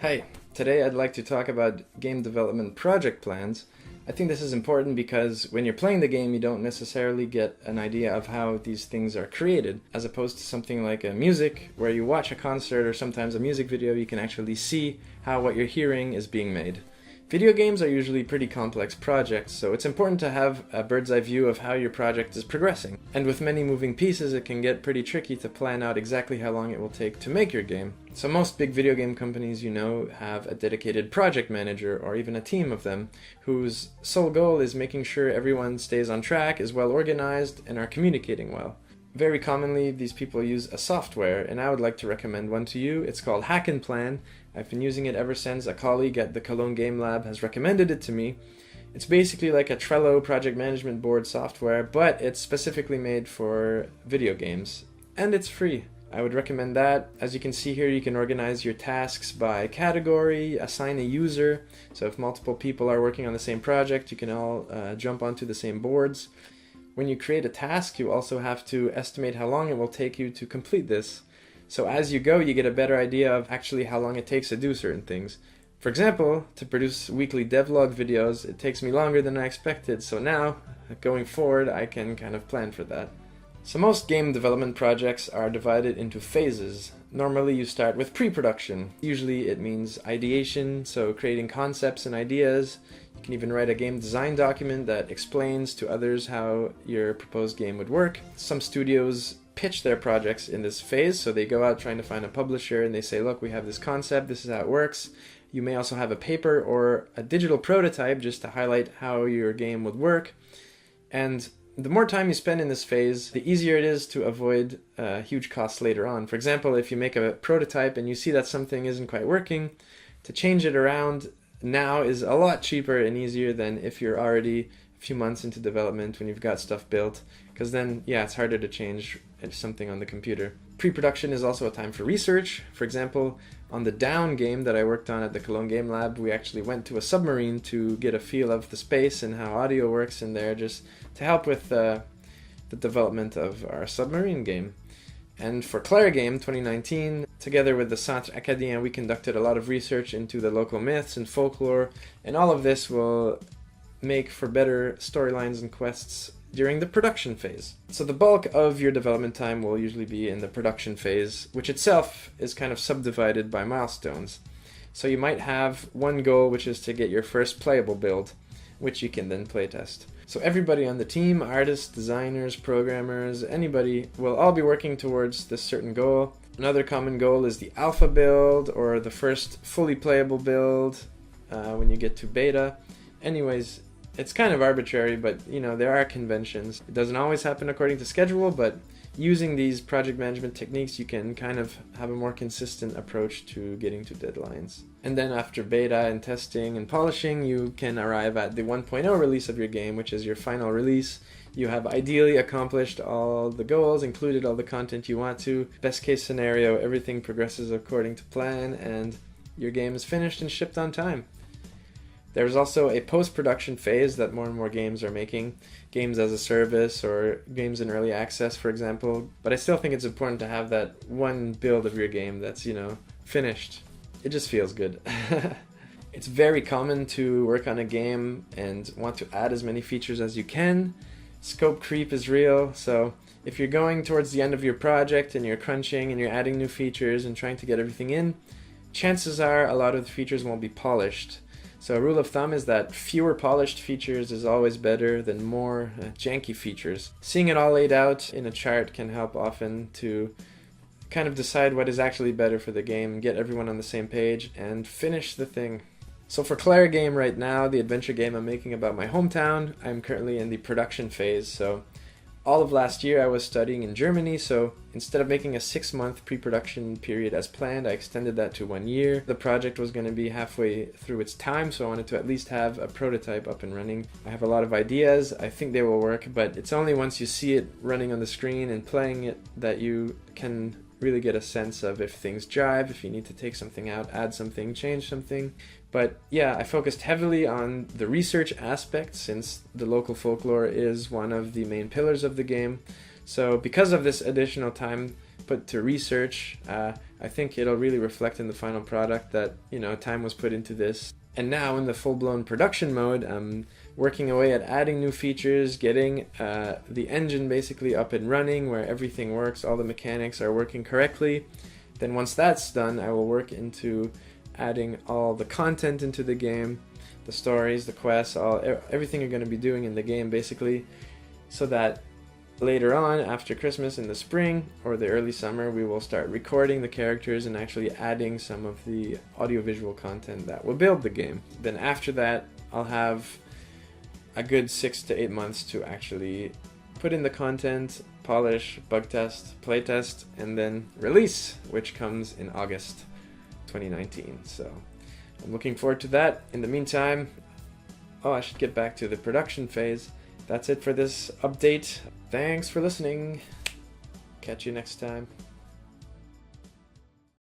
Hi, today I'd like to talk about game development project plans. I think this is important because when you're playing the game, you don't necessarily get an idea of how these things are created, as opposed to something like music, where you watch a concert or sometimes a music video, you can actually see how what you're hearing is being made. Video games are usually pretty complex projects, so it's important to have a bird's eye view of how your project is progressing. And with many moving pieces, it can get pretty tricky to plan out exactly how long it will take to make your game. So most big video game companies, have a dedicated project manager or even a team of them whose sole goal is making sure everyone stays on track, is well organized, and are communicating well. Very commonly, these people use a software, and I would like to recommend one to you. It's called Hack and Plan. I've been using it ever since a colleague at the Cologne Game Lab has recommended it to me. It's basically like a Trello project management board software, but it's specifically made for video games, and it's free. I would recommend that. As you can see here, you can organize your tasks by category, assign a user, so if multiple people are working on the same project, you can all jump onto the same boards. When you create a task, you also have to estimate how long it will take you to complete this. So as you go, you get a better idea of actually how long it takes to do certain things. For example, to produce weekly devlog videos, it takes me longer than I expected, so now, going forward, I can kind of plan for that. So most game development projects are divided into phases. Normally you start with pre-production. Usually it means ideation, so creating concepts and ideas. You can even write a game design document that explains to others how your proposed game would work. Some studios pitch their projects in this phase, so they go out trying to find a publisher and they say, look, we have this concept, this is how it works. You may also have a paper or a digital prototype just to highlight how your game would work. And the more time you spend in this phase, the easier it is to avoid huge costs later on. For example, if you make a prototype and you see that something isn't quite working, to change it around now is a lot cheaper and easier than if you're already a few months into development when you've got stuff built, because then, it's harder to change something on the computer. Pre-production is also a time for research. For example, on the Down game that I worked on at the Cologne Game Lab, we actually went to a submarine to get a feel of the space and how audio works in there, just to help with the development of our submarine game. And for Claire Game 2019, together with the Centre Acadien, we conducted a lot of research into the local myths and folklore, and all of this will make for better storylines and quests during the production phase. So the bulk of your development time will usually be in the production phase, which itself is kind of subdivided by milestones. So you might have one goal, which is to get your first playable build, which you can then playtest. So everybody on the team, artists, designers, programmers, anybody, will all be working towards this certain goal. Another common goal is the alpha build, or the first fully playable build when you get to beta. Anyways, it's kind of arbitrary, but there are conventions. It doesn't always happen according to schedule, but using these project management techniques, you can kind of have a more consistent approach to getting to deadlines. And then after beta and testing and polishing, you can arrive at the 1.0 release of your game, which is your final release. You have ideally accomplished all the goals, included all the content you want to. Best case scenario, everything progresses according to plan, and your game is finished and shipped on time. There's also a post-production phase that more and more games are making, games as a service or games in early access, for example. But I still think it's important to have that one build of your game that's, finished. It just feels good. It's very common to work on a game and want to add as many features as you can. Scope creep is real, so if you're going towards the end of your project and you're crunching and you're adding new features and trying to get everything in, chances are a lot of the features won't be polished. So a rule of thumb is that fewer polished features is always better than more janky features. Seeing it all laid out in a chart can help often to kind of decide what is actually better for the game, get everyone on the same page, and finish the thing. So for Claire Game right now, the adventure game I'm making about my hometown, I'm currently in the production phase. So all of last year I was studying in Germany, so instead of making a 6-month pre-production period as planned, I extended that to 1 year. The project was going to be halfway through its time, so I wanted to at least have a prototype up and running. I have a lot of ideas, I think they will work, but it's only once you see it running on the screen and playing it that you can really get a sense of if things jive, if you need to take something out, add something, change something. But I focused heavily on the research aspect, since the local folklore is one of the main pillars of the game. So because of this additional time put to research. I think it'll really reflect in the final product that, you know, time was put into this. And now in the full-blown production mode, I'm working away at adding new features, getting the engine basically up and running where everything works, all the mechanics are working correctly. Then once that's done, I will work into adding all the content into the game, the stories, the quests, everything you're going to be doing in the game basically, so that later on, after Christmas in the spring or the early summer, we will start recording the characters and actually adding some of the audiovisual content that will build the game. Then after that, I'll have a good 6 to 8 months to actually put in the content, polish, bug test, play test, and then release, which comes in August 2019. So I'm looking forward to that. In the meantime, I should get back to the production phase. That's it for this update. Thanks for listening. Catch you next time.